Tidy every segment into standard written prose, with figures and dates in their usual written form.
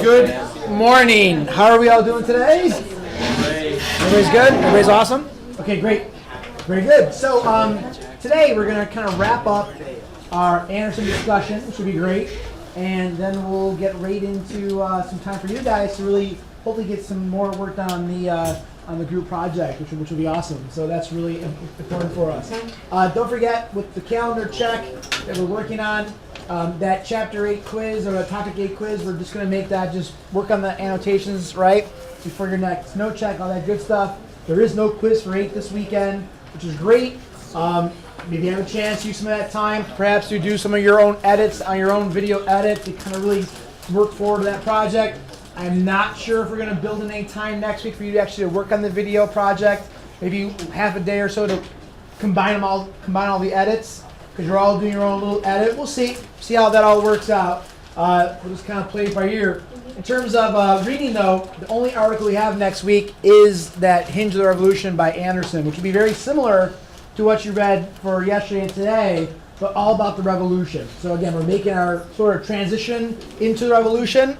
Good morning. How are we all doing today? Everybody's good? Everybody's awesome? Okay, great. Very good. So today we're going to kind of wrap up our Anderson discussion, which will be great. And then we'll get right into some time for you guys to really hopefully get some more work done on the group project, which will be awesome. So that's really important for us. Don't forget, with the calendar check that we're working on, that Chapter 8 quiz or the Topic 8 quiz, we're just going to make that, just work on the annotations, right, before your next note check, all that good stuff. There is no quiz for 8 this weekend, which is great. Maybe you have a chance to use some of that time, perhaps to do some of your own edits on your own video edit to kind of really work forward to that project. I'm not sure if we're going to build in any time next week for you to actually work on the video project. Maybe half a day or so to combine all the edits, because you're all doing your own little edit. We'll see how that all works out. We'll just kind of play it by ear. In terms of reading, though, the only article we have next week is that Hinge of the Revolution by Anderson, which will be very similar to what you read for yesterday and today, but all about the revolution. So again, we're making our sort of transition into the revolution.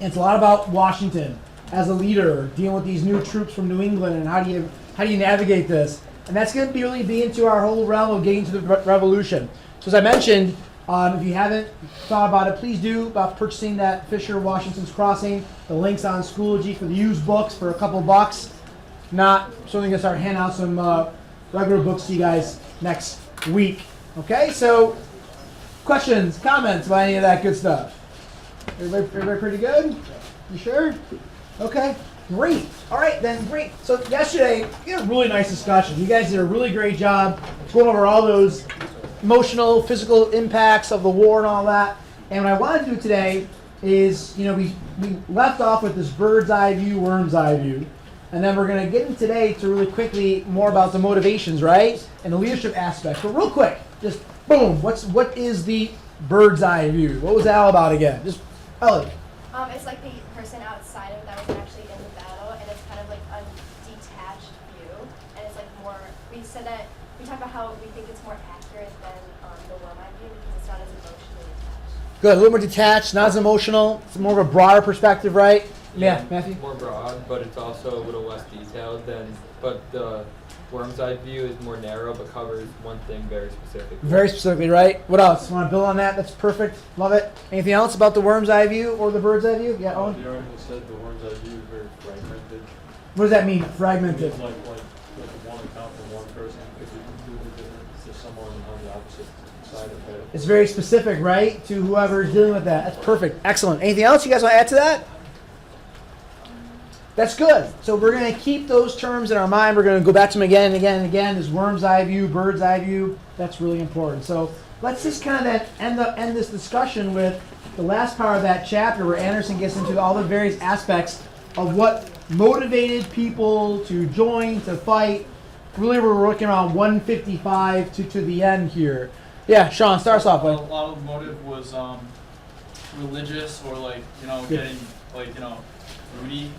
And it's a lot about Washington as a leader, dealing with these new troops from New England, and how do you navigate this? And that's going to really be into our whole realm of getting to the revolution. So as I mentioned, if you haven't thought about it, please do about purchasing that Fisher Washington's Crossing. The link's on Schoology for the used books for a couple bucks. Not certainly going to start handing out some regular books to you guys next week. Okay, so questions, comments about any of that good stuff? Everybody pretty good? You sure? Okay, great. All right, then, great. So yesterday, we had a really nice discussion. You guys did a really great job going over all those emotional, physical impacts of the war and all that. And what I want to do today is, we left off with this bird's eye view, worm's eye view. And then we're going to get in today to really quickly more about the motivations, right? And the leadership aspects. But real quick, just boom, what is the bird's eye view? What was that all about again? Just Ellie. It's like the person outside of it that was actually in the battle, and it's kind of like a detached view. And it's like more, we talk about how we think it's more accurate than the worm eye view because it's not as emotionally attached. Good, a little more detached, not as emotional. It's more of a broader perspective, right? Yeah, Matthew? More broad, but it's also a little less detailed but the worm's eye view is more narrow, but covers one thing very specifically. Very specifically, right? What else? Want to build on that? That's perfect. Love it. Anything else about the worm's eye view or the bird's eye view? Yeah, Owen? The article said the worm's eye view is very fragmented. What does that mean, fragmented? It's like one account for one person could be completely different to someone on the opposite side of it. It's very specific, right, to whoever's dealing with that. That's perfect. Excellent. Anything else you guys want to add to that? That's good. So we're going to keep those terms in our mind. We're going to go back to them again and again and again. This worm's eye view, bird's eye view. That's really important. So let's just kind of end this discussion with the last part of that chapter where Anderson gets into all the various aspects of what motivated people to join, to fight. Really, we're working around 155 to the end here. Yeah, Sean, start us off with. A lot of the motive was religious, or getting booty,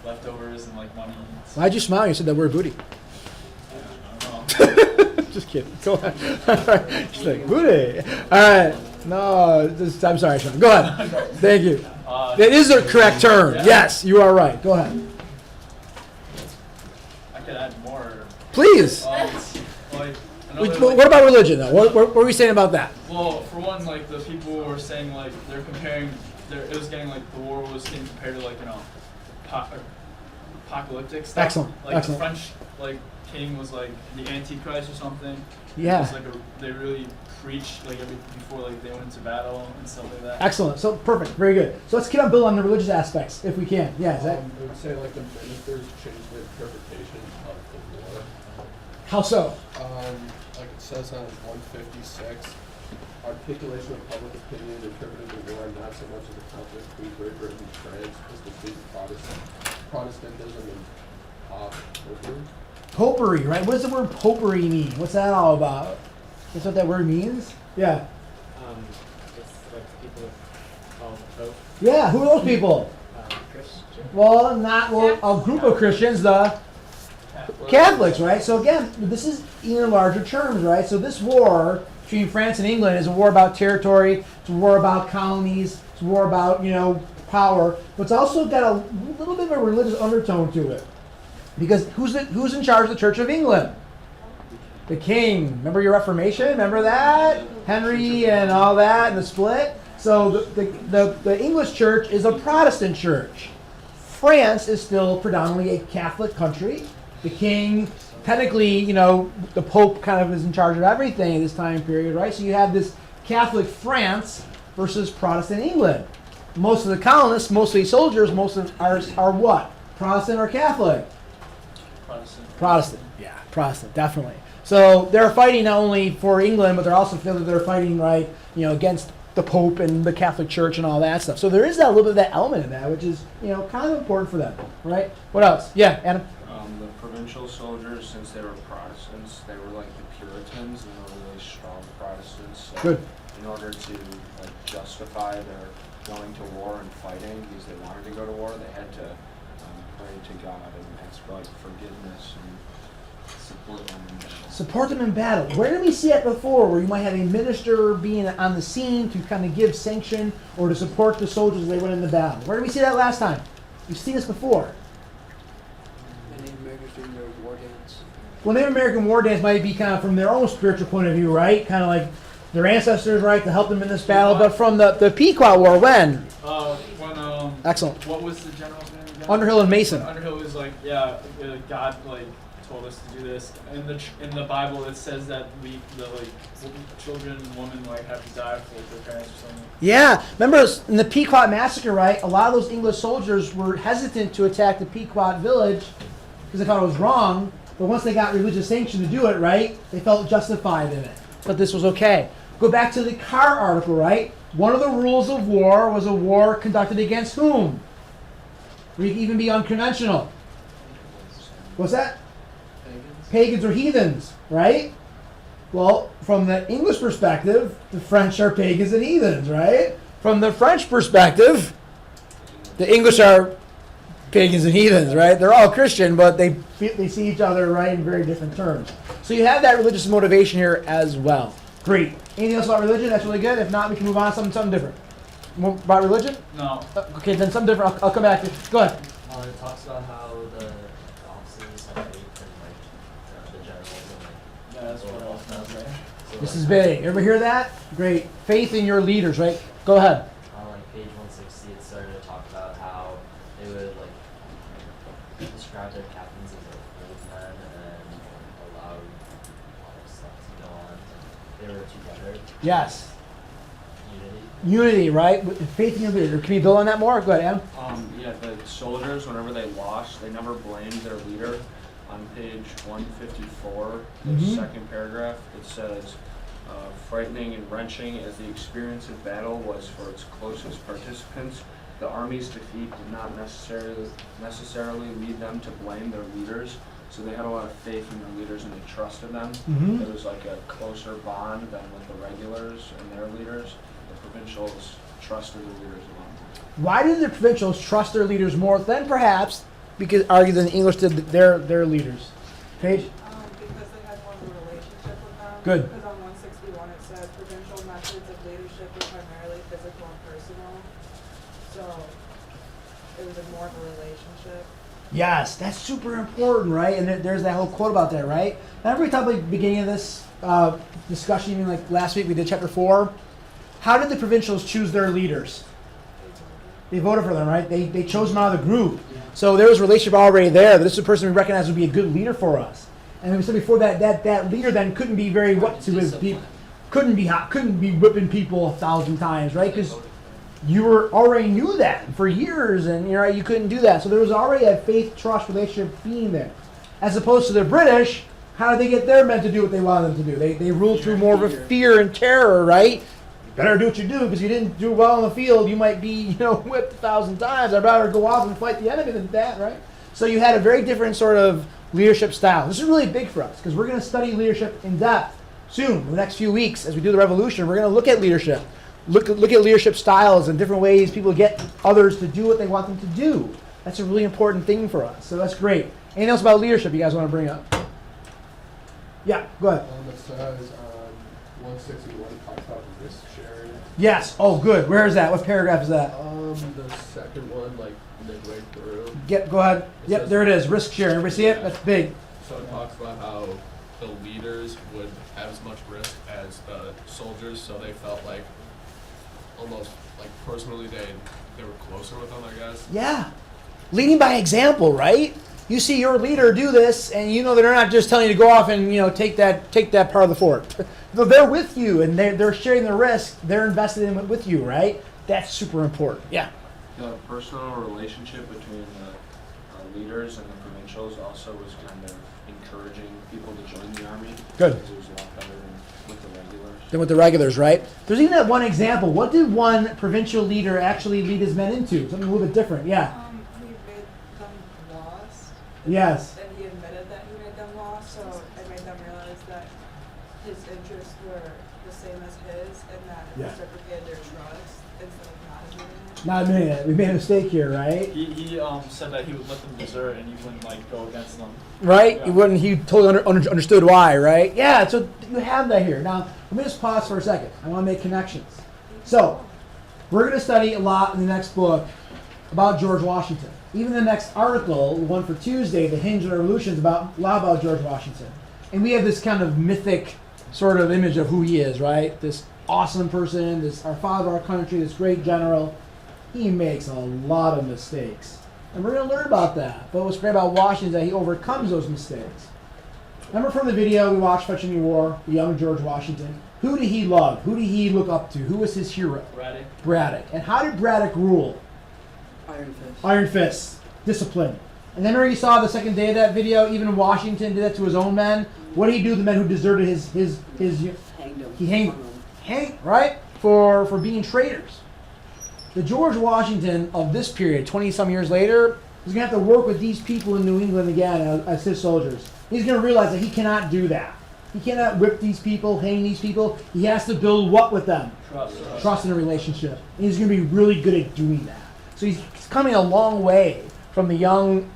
leftovers and money. Why'd you smile? You said that word booty. I don't know. Just kidding. Go ahead. She's like, booty. All right. No, I'm sorry, Sean. Go ahead. Thank you. That is the correct term. Yeah. Yes, you are right. Go ahead. I could add more. Please. What about religion, though? What were we saying about that? Well, for one, the people were saying they're comparing. It was getting the war was getting compared to apocalyptic stuff. Excellent. The French king was the Antichrist or something. Yeah. It was they really preached before they went into battle and stuff like that. Excellent. So perfect. Very good. So let's keep on building on the religious aspects if we can. Yeah. Zach? I would say the ministers changed the interpretation of the war. How so? Like it says on 156, articulation of public opinion interpreted the war not so much as a conflict between Great Britain and France as between Protestantism and popery. Popery, right? What does the word popery mean? What's that all about? That's what that word means? Yeah. It's people called Pope. Yeah, who are those people? Christian. Well, a group of Christians, Well, Catholics, right? So again, this is in larger terms, right? So this war between France and England is a war about territory, it's a war about colonies, it's a war about, power, but it's also got a little bit of a religious undertone to it. Because who's in charge of the Church of England? The king. Remember your Reformation? Remember that? Henry and all that and the split? So the English church is a Protestant church. France is still predominantly a Catholic country. The king, technically, the Pope kind of is in charge of everything in this time period, right? So you have this Catholic France versus Protestant England. Most of the colonists, mostly soldiers, most of are what? Protestant or Catholic? Protestant. Yeah, Protestant, definitely. So they're fighting not only for England, but they're also feeling they're fighting, right, against the Pope and the Catholic Church and all that stuff. So there is that little bit of that element in that, which is, kind of important for them, right? What else? Yeah, Adam? The provincial soldiers, since they were Protestants, they were like the Puritans, and they were really strong Protestants. So Good. in order to justify their going to war and fighting, because they wanted to go to war, they had to pray to God and ask for forgiveness and support them in battle. Support them in battle. Where did we see that before, where you might have a minister being on the scene to kind of give sanction or to support the soldiers as they went into battle? Where did we see that last time? We've seen this before. Well, Native American war dance might be kind of from their own spiritual point of view, right? Kind of like their ancestors, right, to help them in this battle. But from the Pequot War, when? Excellent. What was the general's name again? Underhill and Mason. Underhill was God told us to do this. In the Bible, it says that children and women have to die for their parents or something. Yeah, remember in the Pequot massacre, right? A lot of those English soldiers were hesitant to attack the Pequot village because they thought it was wrong. But once they got religious sanction to do it, right, they felt justified in it. But this was okay. Go back to the Carr article, right? One of the rules of war was a war conducted against whom? We can even be unconventional. What's that? Pagans or heathens, right? Well, from the English perspective, the French are pagans and heathens, right? From the French perspective, the English are pagans and heathens, right? They're all Christian, but they see each other, right, in very different terms. So you have that religious motivation here as well. Great. Anything else about religion? That's really good. If not, we can move on to something different. More about religion? No. Okay, then something different. I'll come back to it. Go ahead. It talks about how the officers have faith in the generals and Yeah, that's what I was gonna say. so This is big. Everybody hear that? Great. Faith in your leaders, right? Go ahead. on page 160 it started to talk about how they would describe their captains as old men and allowed all this stuff to go on. They were together. Yes. Unity. Unity, right? With faith in your leader. Can you build on that more? Go ahead, Adam. The soldiers, whenever they lost, they never blamed their leader. On page 154, the Mhm. second paragraph, it says, frightening and wrenching as the experience of battle was for its closest participants, the army's defeat did not necessarily lead them to blame their leaders. So they had a lot of faith in their leaders and they trusted them. Mhm. There was a closer bond than with the regulars and their leaders. The provincials trusted the leaders a lot more. Why did the provincials trust their leaders more than perhaps argue than the English did their leaders? Paige? Because they had more of a relationship with them. Good. Because on 161 it says provincial methods of leadership were primarily physical and personal. So it was more of a relationship. Yes, that's super important, right? And there's that whole quote about that, right? Remember we talked about the beginning of this discussion, even last week we did chapter 4? How did the provincials choose their leaders? They voted for them, right? They chose them out of the group. So there was a relationship already there. This is a person we recognize would be a good leader for us. And we said before that leader then couldn't be very what to his people, couldn't be hot, couldn't be whipping people 1,000 times, right? Because you already knew that for years, and you couldn't do that. So there was already a faith trust relationship being there, as opposed to the British. How did they get their men to do what they wanted them to do? They ruled through more of a fear and terror, right? Better do what you do, because you didn't do well in the field, you might be, whipped 1,000 times. I'd rather go off and fight the enemy than that, right? So you had a very different sort of leadership style. This is really big for us, because we're going to study leadership in depth soon, in the next few weeks, as we do the revolution. We're going to look at leadership, look at leadership styles and different ways people get others to do what they want them to do. That's a really important thing for us. So that's great. Anything else about leadership you guys want to bring up? Yeah, go ahead. It says 161 talks about risk sharing. Yes. Oh, good. Where is that? What paragraph is that? The second one, like midway through. Go ahead. Yep, there it is. Risk sharing. Everybody see it? That's big. So it talks about how the leaders would have as much risk as the soldiers, so they felt like almost like personally they were closer with them, I guess. Yeah. Leading by example, right? You see your leader do this, and you know that they're not just telling you to go off and take that part of the fort. They're with you, and they're sharing the risk. They're invested in it with you, right? That's super important. Yeah. The personal relationship between the leaders and the provincials also was kind of encouraging people to join the army. Good. Because it was a lot better than with the regulars. Than with the regulars, right? There's even that one example. What did one provincial leader actually lead his men into? Something a little bit different. Yeah. He made them lost. Yes. And he admitted that he made them lost, so it made them realize that his interests were the same as his, and that it Yeah. reciprocated their trust instead of not admitting it. Not a minute. We made a mistake here, right? He said that he would let them desert and you wouldn't like go against them. Right? Yeah. He wouldn't. He totally understood why, right? Yeah. So you have that here. Now let me just pause for a second. I want to make connections. So we're going to study a lot in the next book about George Washington. Even the next article, the one for Tuesday, the Hinge of the Revolution, is a lot about George Washington. And we have this kind of mythic sort of image of who he is, right? This awesome person, this our father of our country, this great general. He makes a lot of mistakes. And we're going to learn about that. But what's great about Washington is that he overcomes those mistakes. Remember from the video we watched Fetching the War, the young George Washington? Who did he love? Who did he look up to? Who was his hero? Braddock. And how did Braddock rule? Iron Fist. Discipline. And then when you saw the second day of that video, even Washington did that to his own men. What did he do to the men who deserted his Hanged him. he hanged, right? For being traitors. The George Washington of this period, 20-some years later, is going to have to work with these people in New England again as his soldiers. He's going to realize that he cannot do that. He cannot whip these people, hang these people. He has to build what with them? Trust in a relationship. And he's going to be really good at doing that. So he's coming a long way from the young,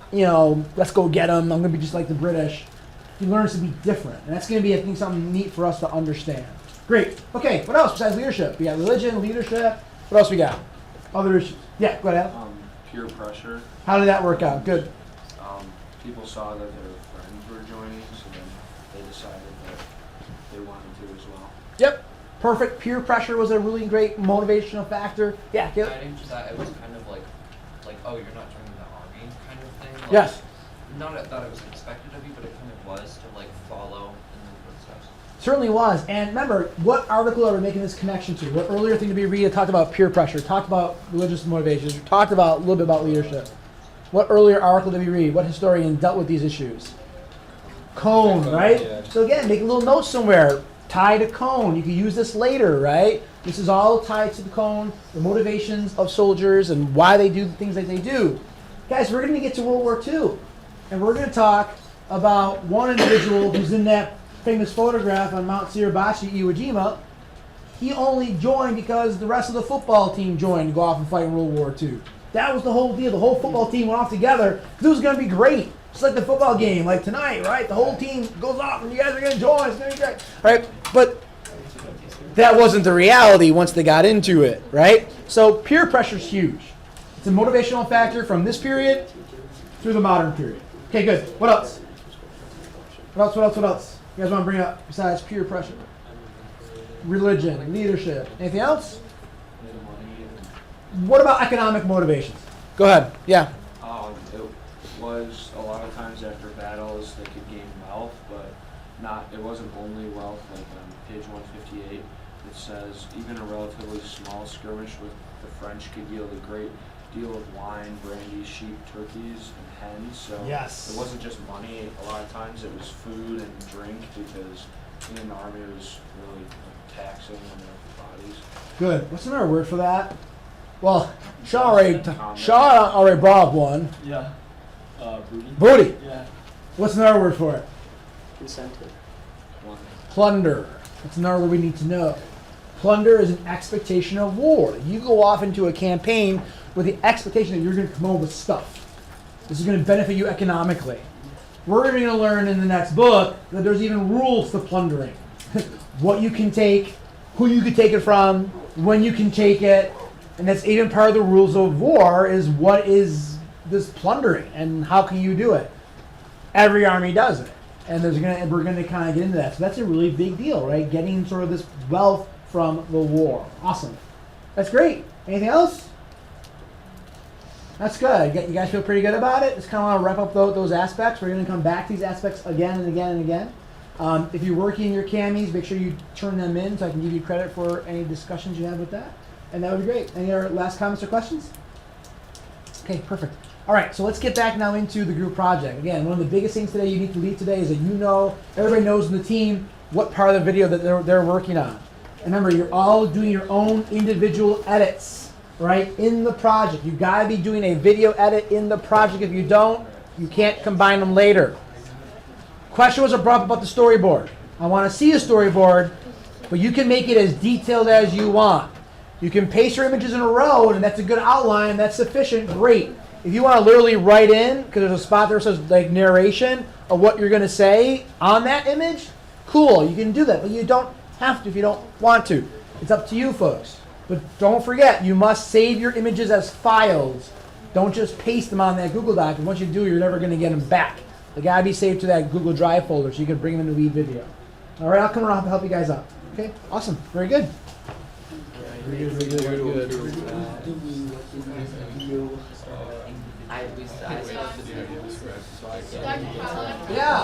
let's go get him. I'm going to be just like the British. He learns to be different. And that's going to be, I think, something neat for us to understand. Great. Okay, what else besides leadership? We got religion, leadership. What else we got? Other issues. Yeah, go ahead. Peer pressure. How did that work out? Good. People saw that their friends were joining, so then they decided that they wanted to as well. Yep. Perfect. Peer pressure was a really great motivational factor. Yeah, I Caleb? think that it was kind of like, oh, you're not joining the army kind of thing. Like, Yes. Not that it was expected of you, but it kind of was to like follow in the footsteps. Certainly was. And remember, what article are we making this connection to? What earlier thing did we read? It talked about peer pressure, talked about religious motivations, talked about a little bit about leadership. What earlier article did we read? What historian dealt with these issues? Cone, right? Yeah. So again, make a little note somewhere. Tie to Cone. You can use this later, right? This is all tied to the Cone, the motivations of soldiers and why they do the things that they do. Guys, we're going to get to World War II. And we're going to talk about one individual who's in that famous photograph on Mount Suribachi, Iwo Jima. He only joined because the rest of the football team joined to go off and fight in World War II. That was the whole deal. The whole football team went off together because it was going to be great. Just like the football game, like tonight, right? The whole team goes off and you guys are going to join. It's going to be great. Right? But that wasn't the reality once they got into it, right? So peer pressure is huge. It's a motivational factor from this period through the modern period. Okay, good. What else? What else? You guys want to bring up besides peer pressure? Religion, leadership. Anything else? What about economic motivations? Go ahead. Yeah. It was a lot of times after battles they could gain wealth, but it wasn't only wealth. Like on page 158, it says even a relatively small skirmish with the French could yield a great deal of wine, brandy, sheep, turkeys, and hens. So Yes. it wasn't just money. A lot of times it was food and drink because being in the army was really taxing on their bodies. Good. What's another word for that? Well, Shaw already brought up one. Yeah. Booty. Booty. Yeah. What's another word for it? Incentive. Plunder. That's another word we need to know. Plunder is an expectation of war. You go off into a campaign with the expectation that you're going to come home with stuff. This is going to benefit you economically. we're going to learn in the next book that there's even rules to plundering. What you can take, who you can take it from, when you can take it, and that's even part of the rules of war is what is this plundering and how can you do it. Every army does it, and we're going to kind of get into that. So that's a really big deal, right? Getting sort of this wealth from the war. Awesome. That's great. Anything else? That's good. You guys feel pretty good about it? Just kind of want to wrap up those aspects. We're going to come back to these aspects again and again and again. If you're working in your camis, make sure you turn them in so I can give you credit for any discussions you have with that. And that would be great. Any other last comments or questions? Okay, perfect. All right, so let's get back now into the group project. Again, one of the biggest things today you need to leave today is that everybody knows in the team what part of the video that they're working on. And remember, you're all doing your own individual edits, right, in the project. You've got to be doing a video edit in the project. If you don't, you can't combine them later. Question was brought up about the storyboard. I want to see a storyboard, but you can make it as detailed as you want. You can paste your images in a row, and that's a good outline. That's sufficient. Great. If you want to literally write in, because there's a spot there that says like narration of what you're going to say on that image, cool. You can do that, but you don't have to if you don't want to. It's up to you, folks. But don't forget, you must save your images as files. Don't just paste them on that Google Doc. And once you do, you're never going to get them back. They got to be saved to that Google Drive folder so you can bring them into eVideo. All right, I'll come around to help you guys out. Okay, awesome. Very good. I at least Yeah. Yeah.